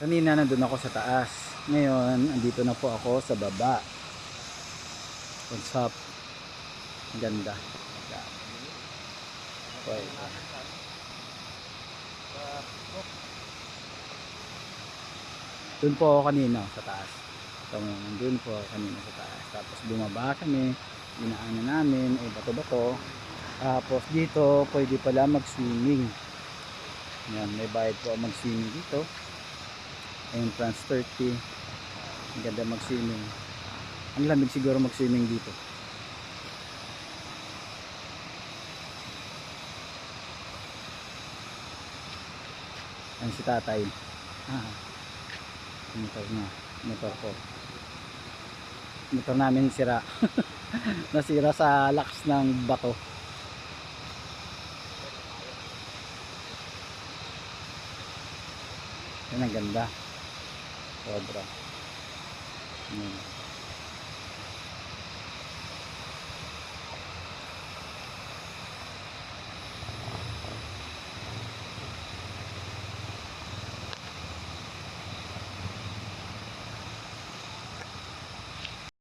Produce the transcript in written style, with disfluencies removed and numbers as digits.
Kanina nandun ako sa taas. Ngayon, andito na po ako sa baba. What's up? Ang ganda. Okay. Doon po ako kanina sa taas. Doon po ako kanina sa taas. Tapos bumaba kami. Dinaanan namin. Bato-bato. Tapos dito, pwede pala mag-swimming. Yan, may bayad po mag-swimming dito. Entrance 30. Ang ganda mag-swimming. Ang lamig siguro mag-swimming dito. Yan si tatay. Motor na. Motor ko. Motor namin sira. Nasira sa lakas ng bato. Yan ang ganda. Sobra.